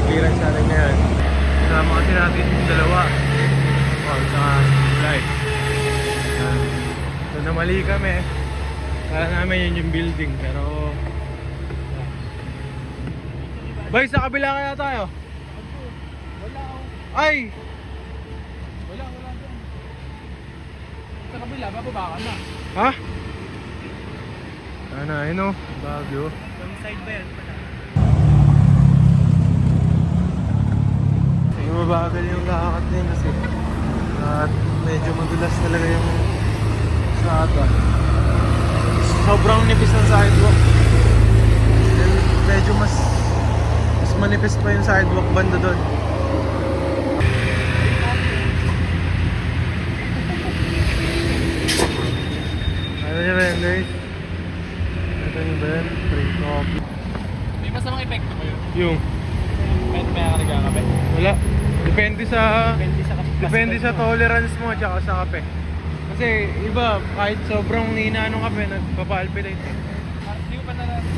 clearance natin ngayon. Kasama kasi natin yung dalawa. Sa live. So namali kami. Kala namin yun yung building, pero Bay, sa kabila kaya tayo? Wala ako. Ay! Wala doon. Sa kabila, bababa ka na. Ha? Ano, ayun o, Baguio. Yung side ba yan? Mabagal yung lakad din kasi at medyo madulas talaga yung strata. Sobrang nipis ng sidewalk. Medyo mas manipis pa yung sidewalk banda doon. Ano nyo ba yun guys? Ano nyo ba yun? Free coffee. May masamang epekto ba yun? Yung? Kahit may akarga ka ba? Wala. Depende sa Depende sa tolerance mo at saka sa kape. Kasi iba, kahit sobrang hina ng kape, nagpapalpitate. Hindi ko pa nalaman.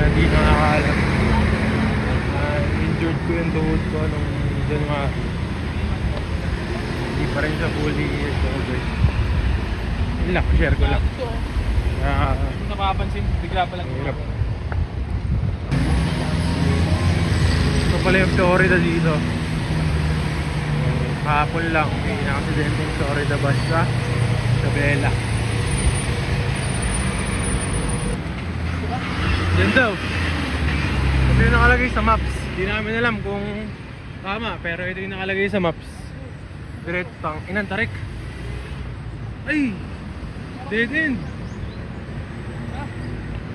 Hindi nakakaalam. Injured ko yung tuhod ko nung January. Hindi pa rin siya fully recovered. Yun lang, share ko lang. Kung napapansin, bigla pa lang. Hirap. Ito pala yung Florida dito. Kahapon lang may na-accident yung Florida bus sa Isabela. Yan daw. Ito yung nakalagay sa maps. Hindi namin alam kung tama, pero ito yung nakalagay sa maps. Diretso tang inang tarik. Ay! Dead end.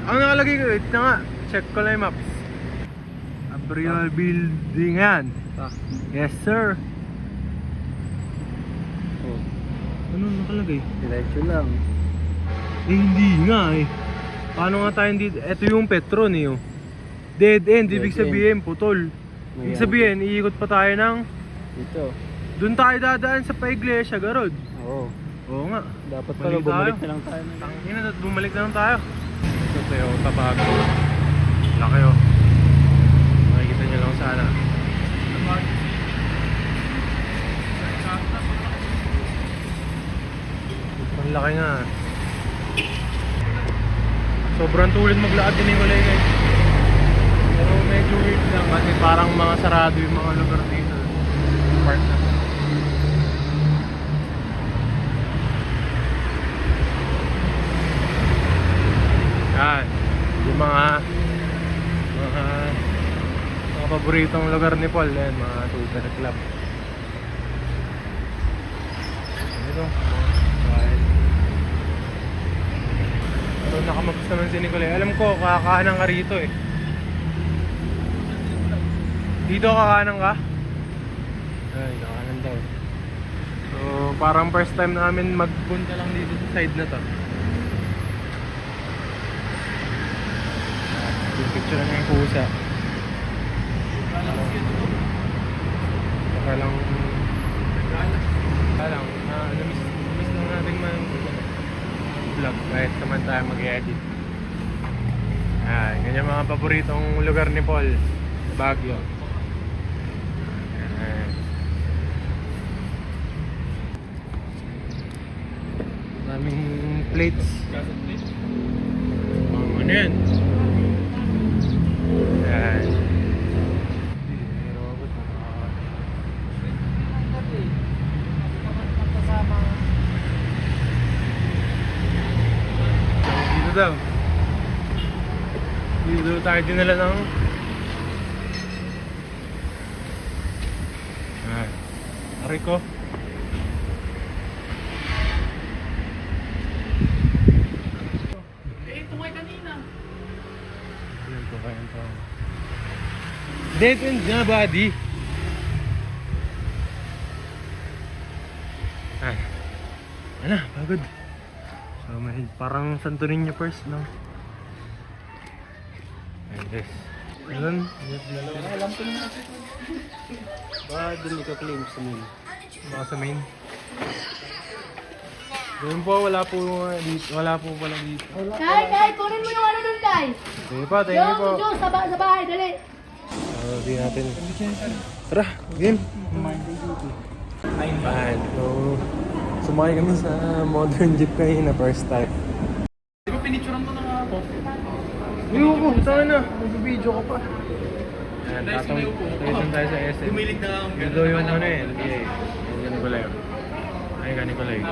Ang nakalagay ko, ito na nga. Check ko lang yung maps. Abrial building yan. Yes sir. Oh. Ano nakalagay? Diretso lang. Eh hindi nga eh. Paano nga tayo dito? Ito yung Petron eh oh. Dead end, ibig sabihin putol. Ibig sabihin, iikot pa tayo ng Dito. doon tayo dadaan sa pa-iglesia, garod. Oo. Oo nga. Dapat Mali pala bumalik tayo. na lang tayo. Tangina na, bumalik na lang tayo. Ito tayo, tabago. Laki oh. Makikita nyo lang sana. Ang laki nga. Sobrang tulid maglakad din yung walay guys. Pero medyo weird lang kasi parang mga sarado yung mga lugar dito. Park na. Yan. Yung mga paboritong lugar ni Paul. Yan, mga super club. Ito. Pero nakamaps naman si Nicolay. Alam ko, kakaanang ka rito eh. Dito kakaanang ka? Ay, kakaanang daw. So, parang first time namin magpunta lang dito sa side na to. Yung picture na yung pusa. Saka lang namiss lang natin vlog kahit naman tayo mag-edit. Ganyan mga paboritong lugar ni Paul sa Baguio. Daming plates. Ano yan? Yan. Dito daw. Dito tayo dinala ng Rico. Ito nga kanina. Yan po kayo ito. Dead end nga buddy. Ano, pagod. So may parang Santo Niño first lang. And this. Alam ko na. Ba, dun ika-claim sa main. baka sa main. Doon po, wala po dito. Wala po pala dito. Kai, kunin mo yung ano dun, Kai. Sige po, thank you po. Yung sa bahay, dali. Di natin. Tara, game. Fine. So, sumakay kami sa modern jeep kanina, first time. Di ba pinicturean mo na nga ako? Ayoko, saan na? Mag-video ka pa. Ayan, tatang tayo sa SM. Tumilig na lang. Ito yung ano eh, LBA. Yung Ganicolay. Ay, Ganicolay.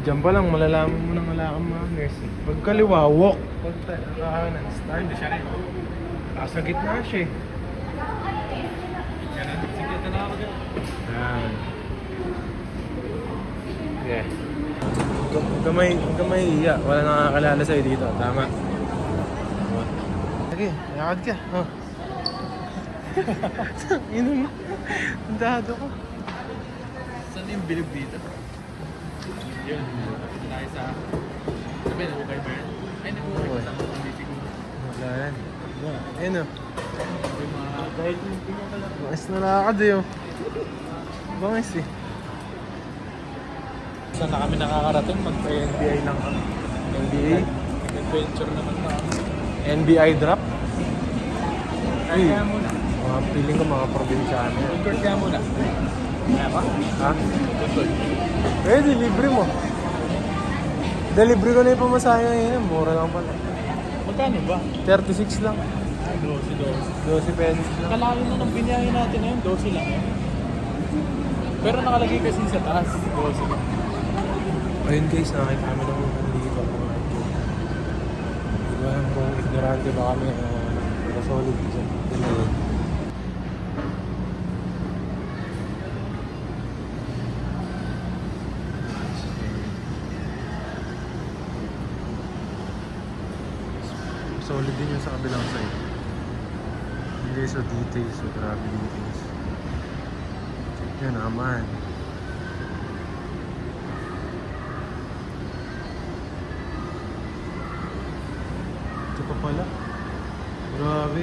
Diyan pa lang, malalaman mo nang wala kang manners. Pag kaliwa, walk. Pag kahanan, stand. Hindi siya rin. Nasa gitna siya eh. Yan ang sige na ako dyan. Ayan. Yeah. Huwag ka may iya. Wala nakakalala sa'yo dito. Tama. Sige, lakad ka. Oh. Ino mo. Ang dado ko. Saan yung bilog dito? Yun. Ito tayo sa... Sabi na, okay ba yan? Ay, nag-okay ko lang. Hindi siguro. Wala yan. Ayun o. Yung mga... Dahil yung pinakala. Bangis na lakad eh. Bangis eh. Saan na kami nakakarating? Magpa-NBI lang kami. NBA? Adventure naman na kami. NBI drop? Ay, kaya muna. Mga feeling ko mga probinsyano. Record kaya muna. Kaya ba? Ha? Record. Pwede, libre mo. Delivery ko na yung pamasahe ngayon. Mura lang pala. Magkano ba? 36 lang. 12. 12 pesos lang. Kalayo na ng binahe natin ngayon, 12 lang yun. Pero nakalagay kasi sa taas, 12 lang. Ayun guys, nakakita kami ng dito. Di ba kung ignorante ba kami solid dyan. Yun. Solid din yung sa kabilang side. Hindi so details, so grabe details. Yan naman. Ito pa pala. Grabe.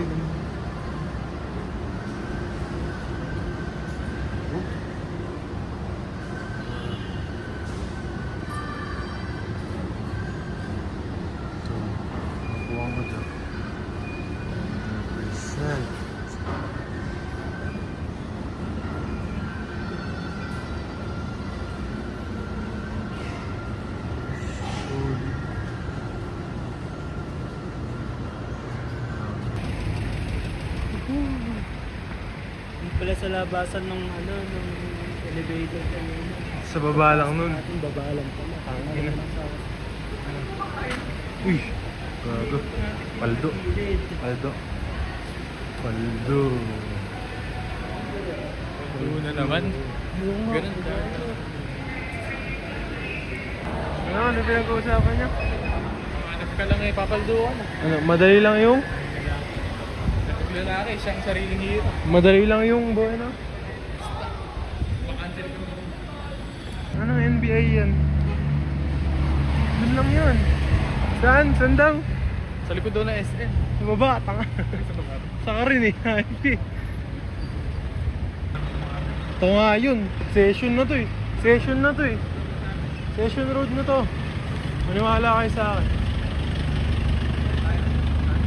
Oh. Ito. Nakuha mo ito. 100%. Yung pala sa labasan ng ano, ng elevator kanina. Sa baba lang nun. Ating baba lang pala. Ina. Uy! Gago. Paldo. Paldo. Paldo. Doon na naman. Ganun ka. Ano pinag-uusapan niya? Hanap ka lang eh, papalduan. Ano, madali lang yung? Lalaki, siyang sariling hero. Madali lang yung boy, no? Bakante rin ko. Anong NBA yan? Doon lang yun. Saan? Saan daw? Sa likod doon na SM. Sa baba, tanga. Saka rin eh, hindi. Ito nga yun. Session na to eh. Session na to eh. Session road na to. Maniwala kayo sa akin.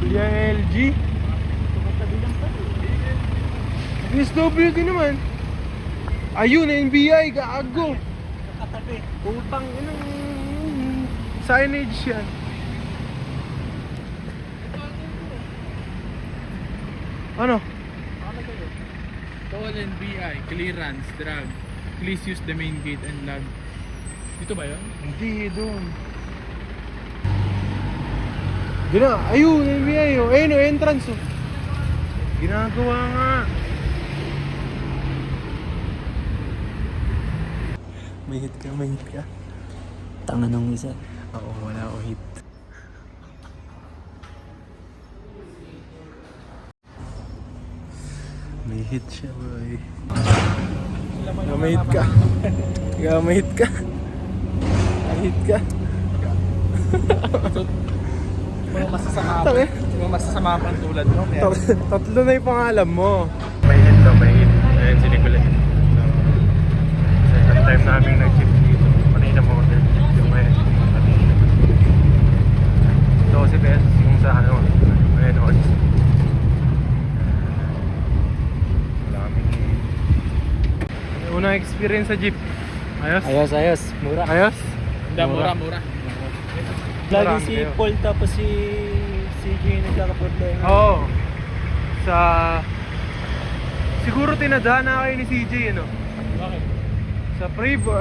Yung LG. SWD naman. Ayun, NBI, gago. Katabi. Utang, inang signage yan. Ano? All NBI, clearance, drag. Please use the main gate and log. Dito ba yun? Hindi, doon. Gina, ayun, NBI, oh. Ayun, oh, entrance, oh. Ginagawa nga. May hit ka, may hit ka. Tanga nung isa. Oo, wala akong hit. May hit siya, boy. Gamay hit ka. Gamay hit ka. May hit ka. Mga masasama Tangin. Mga masasama pang tulad mo. Kaya Tatlo na yung pangalan mo. May hit ka, may hit. Ayan si Nicolette. Second time namin nag-jeep dito. Kanina mo order jeep yung may kanina. experience sa jeep? Ayos? Ayos. Mura. Ayos? Hindi, mura. Lagi Marami si kayo. Paul tapos si CJ nagkakaproblema. Oo. Sa... Siguro tinadaan na kayo ni CJ, ano? Bakit? Sa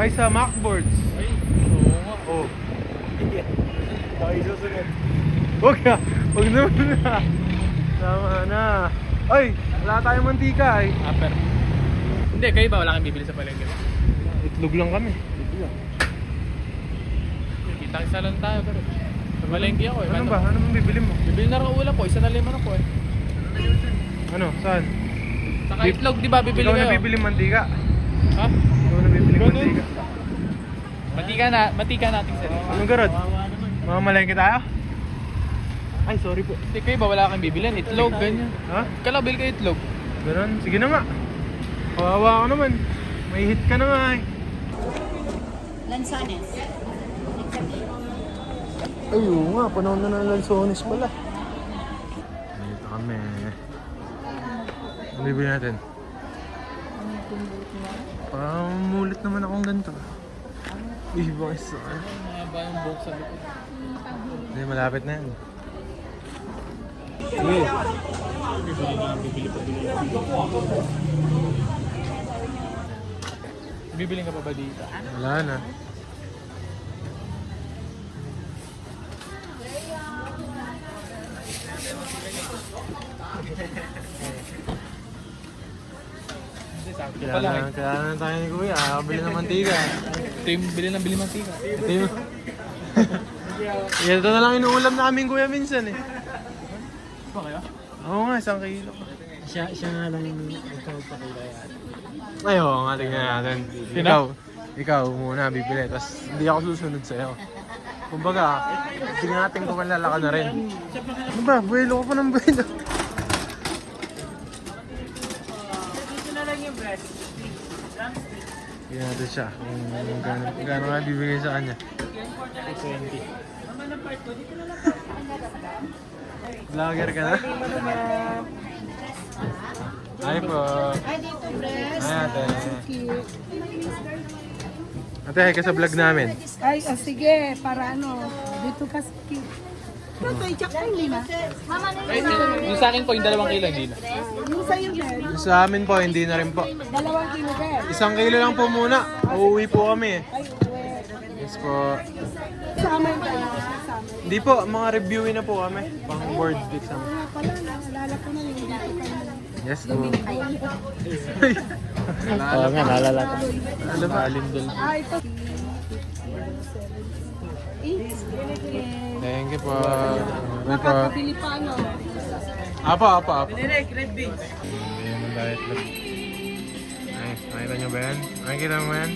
ay sa Macboards. Ay, oo nga. Oh. Okay, susunod. Huwag na. Huwag naman na. Tama na. Ay, wala tayong mantika eh. Upper. Hindi, kayo ba? Wala kang bibili sa palengke ba? Itlog lang kami. Kita lang tayo pero. Sa palengke ako eh. Ano ba? Ano bang bibili mo? Bibili na rin ulam po. 1,500 ako eh. Ano? Saan? Saka itlog, di ba? Bibili Ikaw kayo. na bibili mantika. Ha? Ikaw na bibili Ganun. mantika. Matika natin sa rin. Anong garod? Mamamalengke tayo? Ay, sorry po. Hindi, kayo ba? Wala kang bibilin? Itlog, ganyan. Ha? Kalabil kayo itlog. Ganun? Sige na nga. Kawawa ka naman. May hit ka na nga eh. Lanzones. Ay, oo nga. Panahon na ng Lanzones pala. Dito kami. Ano bibili natin? Parang mulit naman akong ganito. Ibang isa. Mahaba yung box sa likod. Hindi, malapit na yan. Sige. Bibili ka pa ba dito? Wala na. Hindi, sabi ko pala eh. Kailangan tayo ni Kuya. Kabili ng mantika. Ito yung bili ng bili mantika. Ito yung... Ito na lang inuulam namin Kuya minsan eh. Pa kaya? Oo nga, 1 kilo. Siya nga lang yung ikaw pa kaya. Ay, oo nga, tingnan natin. Ikaw muna bibili, tapos hindi ako susunod sa'yo. Kumbaga, tingnan natin kung malala ka na rin. Ano ba? Buwelo ka pa ng buwelo. Tingnan natin siya kung gaano nga bibigay sa kanya. 20. Vlogger ka na? Hi po. Ay, dito, Bres. Hi ate. Ate, hi ka sa vlog namin. Ay, sige, para ano, dito kasi. Ito, i-check ko hindi na. Ay, yung sa akin po, yung 2 kilo, hindi na. Yung sa'yo, Ben, Yung sa amin po, hindi na rin po. 2 kilo, Ben. 1 kilo lang po muna. Uuwi po kami. Ay, uwe. Yes po. Sama yung dalawa, sama. Hindi po, mga reviewin na po kami. Pang board exam. Kaya pala, naalala ko na yung dito kami. Yes po. Oo nga, naalala ko. Ano ba? Ah, ito. Thank you po. Thank you po. Makakabili pa, ano. Apa. Ayan ang diet lang. Ay, nakita nyo ba yan? Nakikita mo yan?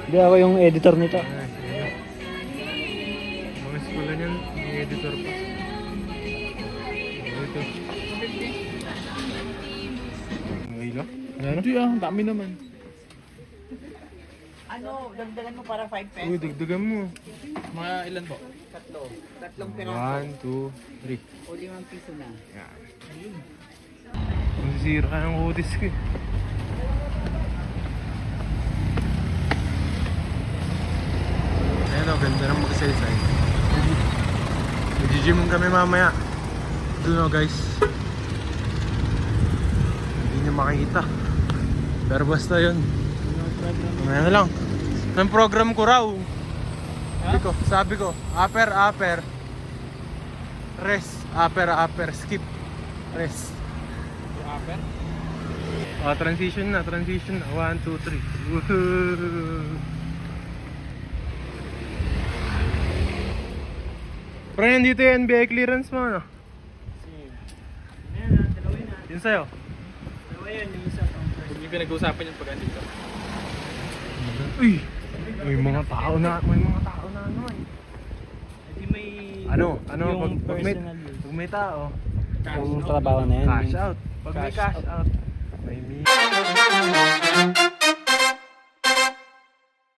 Hindi ako yung editor nito. Ay, yan. Mga eskwela niyan, yung editor pa. Ito. Ang ilo? Ano? Hindi ah, ang dami naman. Ano, dagdagan mo para 5 pesos. Uy, dagdagan mo. Mga ilan po? Tatlong 1, 2, 3. o 5 piso na. Yan. Masisira ka ng kutis ko eh. Ayan o, ganda ng magsaysay. Mag-gym kami mamaya. Doon o guys. Hindi nyo makikita. Pero basta yun. Mamaya na lang. Ang program ko raw. Sabi ko, upper, rest, upper, skip, rest. Upper? Transition na. 1, 2, 3. Woohoo! Pero nandito yung NBA clearance mo, ano? Yun sa'yo. Huwag niyo pinag-uusapan yung pag andito. Uy! May mga tao na naman. Ano? Yung Pag personal may tao, yung trabaho na yan. cash out. Pag may cash out, may